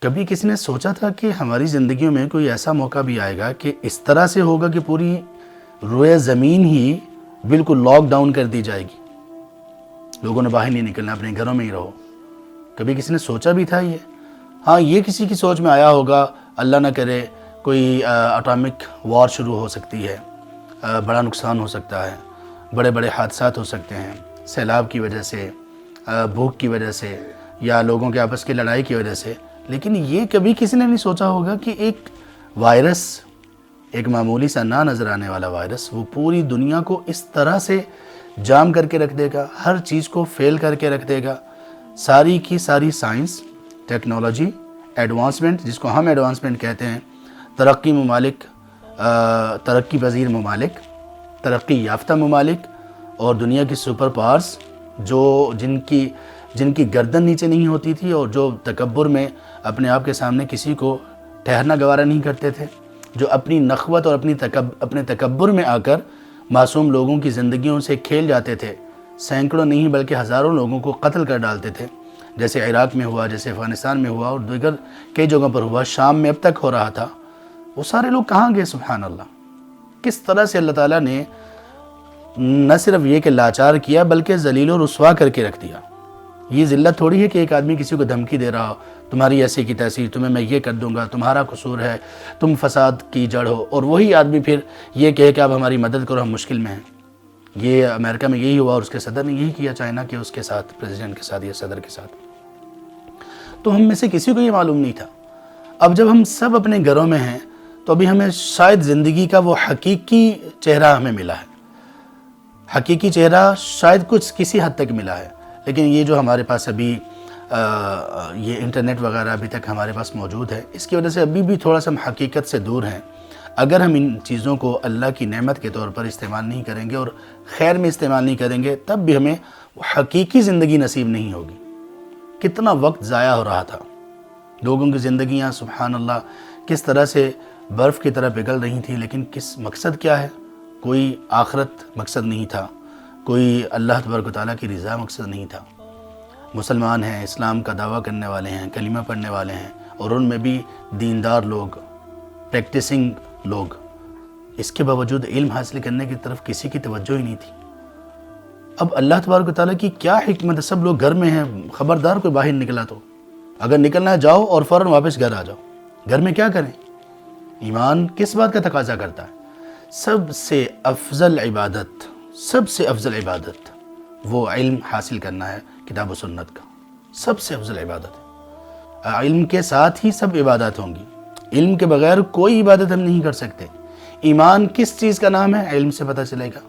کبھی کسی نے سوچا تھا کہ ہماری زندگیوں میں کوئی ایسا موقع بھی آئے گا کہ اس طرح سے ہوگا کہ پوری روئے زمین ہی بالکل لاک ڈاؤن کر دی جائے گی، لوگوں نے باہر نہیں نکلنا، اپنے گھروں میں ہی رہو؟ کبھی کسی نے سوچا بھی تھا یہ؟ ہاں، یہ کسی کی سوچ میں آیا ہوگا، اللہ نہ کرے کوئی اٹامک وار شروع ہو سکتی ہے، بڑا نقصان ہو سکتا ہے، بڑے بڑے حادثات ہو سکتے ہیں، سیلاب کی وجہ سے، بھوک کی وجہ سے، یا لوگوں کے آپس کی لڑائی کی وجہ سے۔ لیکن یہ کبھی کسی نے نہیں سوچا ہوگا کہ ایک وائرس، ایک معمولی سا نہ نظر آنے والا وائرس، وہ پوری دنیا کو اس طرح سے جام کر کے رکھ دے گا، ہر چیز کو فیل کر کے رکھ دے گا۔ ساری کی ساری سائنس، ٹیکنالوجی، ایڈوانسمنٹ، جس کو ہم ایڈوانسمنٹ کہتے ہیں، ترقی ممالک، ترقی پذیر ممالک، ترقی یافتہ ممالک، اور دنیا کی سپر پاورز جن کی گردن نیچے نہیں ہوتی تھی، اور جو تکبر میں اپنے آپ کے سامنے کسی کو ٹھہرنا گوارا نہیں کرتے تھے، جو اپنی نخوت اور اپنے تکبر میں آ کر معصوم لوگوں کی زندگیوں سے کھیل جاتے تھے، سینکڑوں نہیں بلکہ ہزاروں لوگوں کو قتل کر ڈالتے تھے، جیسے عراق میں ہوا، جیسے افغانستان میں ہوا، اور دیگر کئی جگہوں پر ہوا، شام میں اب تک ہو رہا تھا۔ وہ سارے لوگ کہاں گئے؟ سبحان اللہ! کس طرح سے اللہ تعالیٰ نے نہ صرف یہ کہ لاچار کیا، بلکہ ذلیل و رسوا کر کے رکھ دیا۔ یہ ذلت تھوڑی ہے کہ ایک آدمی کسی کو دھمکی دے رہا ہو، تمہاری ایسی کی تیسی، تمہیں میں یہ کر دوں گا، تمہارا قصور ہے، تم فساد کی جڑ ہو، اور وہی آدمی پھر یہ کہے کہ اب ہماری مدد کرو، ہم مشکل میں ہیں۔ یہ امریکہ میں یہی ہوا، اور اس کے صدر نے یہی کیا، چائنا کے اس کے ساتھ، پریزیڈنٹ کے ساتھ یا صدر کے ساتھ۔ تو ہم میں سے کسی کو یہ معلوم نہیں تھا۔ اب جب ہم سب اپنے گھروں میں ہیں تو ابھی ہمیں شاید زندگی کا وہ حقیقی چہرہ ہمیں ملا ہے، حقیقی چہرہ شاید کچھ کسی حد تک ملا ہے، لیکن یہ جو ہمارے پاس ابھی یہ انٹرنیٹ وغیرہ ابھی تک ہمارے پاس موجود ہے، اس کی وجہ سے ابھی بھی تھوڑا سا ہم حقیقت سے دور ہیں۔ اگر ہم ان چیزوں کو اللہ کی نعمت کے طور پر استعمال نہیں کریں گے اور خیر میں استعمال نہیں کریں گے، تب بھی ہمیں وہ حقیقی زندگی نصیب نہیں ہوگی۔ کتنا وقت ضائع ہو رہا تھا، لوگوں کی زندگیاں سبحان اللہ کس طرح سے برف کی طرح پگھل رہی تھیں، لیکن کس مقصد کیا ہے؟ کوئی آخرت مقصد نہیں تھا، کوئی اللہ تبارک و تعالیٰ کی رضا مقصد نہیں تھا۔ مسلمان ہیں، اسلام کا دعویٰ کرنے والے ہیں، کلمہ پڑھنے والے ہیں، اور ان میں بھی دیندار لوگ، پریکٹسنگ لوگ، اس کے باوجود علم حاصل کرنے کی طرف کسی کی توجہ ہی نہیں تھی۔ اب اللہ تبارک و تعالیٰ کی کیا حکمت ہے؟ سب لوگ گھر میں ہیں، خبردار کوئی باہر نکلا تو اگر نکلنا ہے جاؤ اور فوراً واپس گھر آ جاؤ۔ گھر میں کیا کریں؟ ایمان کس بات کا تقاضا کرتا ہے؟ سب سے افضل عبادت وہ علم حاصل کرنا ہے، کتاب و سنت کا سب سے افضل عبادت ہے۔ علم کے ساتھ ہی سب عبادات ہوں گی، علم کے بغیر کوئی عبادت ہم نہیں کر سکتے۔ ایمان کس چیز کا نام ہے؟ علم سے پتہ چلے گا۔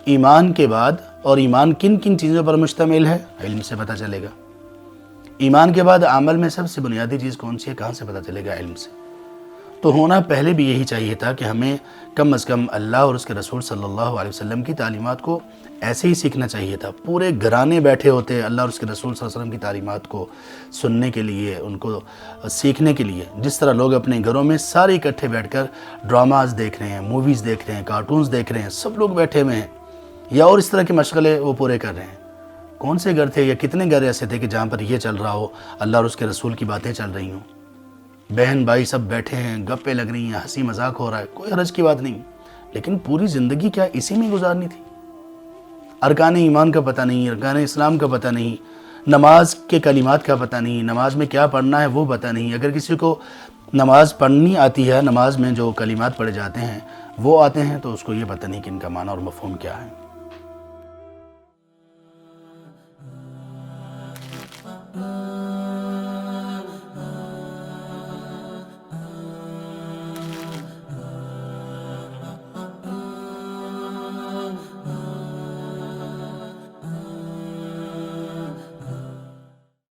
ایمان کے بعد، اور ایمان کن کن چیزوں پر مشتمل ہے؟ علم سے پتہ چلے گا۔ ایمان کے بعد عمل میں سب سے بنیادی چیز کون سی ہے؟ کہاں سے پتہ چلے گا؟ علم سے۔ تو ہونا پہلے بھی یہی چاہیے تھا کہ ہمیں کم از کم اللہ اور اس کے رسول صلی اللہ علیہ وسلم کی تعلیمات کو ایسے ہی سیکھنا چاہیے تھا۔ پورے گھرانے بیٹھے ہوتے اللہ اور اس کے رسول صلی اللہ علیہ وسلم کی تعلیمات کو سننے کے لیے، ان کو سیکھنے کے لیے، جس طرح لوگ اپنے گھروں میں سارے اکٹھے بیٹھ کر ڈراماز دیکھ رہے ہیں، موویز دیکھ رہے ہیں، کارٹونز دیکھ رہے ہیں، سب لوگ بیٹھے ہوئے ہیں، یا اور اس طرح کے مشغلے وہ پورے کر رہے ہیں۔ کون سے گھر تھے یا کتنے گھر ایسے تھے کہ جہاں پر یہ چل رہا ہو، اللہ اور اس کے رسول کی باتیں چل رہی ہوں، بہن بھائی سب بیٹھے ہیں، گپیں لگ رہی ہیں، ہنسی مذاق ہو رہا ہے، کوئی حرج کی بات نہیں، لیکن پوری زندگی کیا اسی میں گزارنی تھی؟ ارکان ایمان کا پتہ نہیں، ارکان اسلام کا پتہ نہیں، نماز کے کلمات کا پتہ نہیں، نماز میں کیا پڑھنا ہے وہ پتہ نہیں۔ اگر کسی کو نماز پڑھنی آتی ہے، نماز میں جو کلمات پڑھے جاتے ہیں وہ آتے ہیں، تو اس کو یہ پتہ نہیں کہ ان کا معنی اور مفہوم کیا ہے۔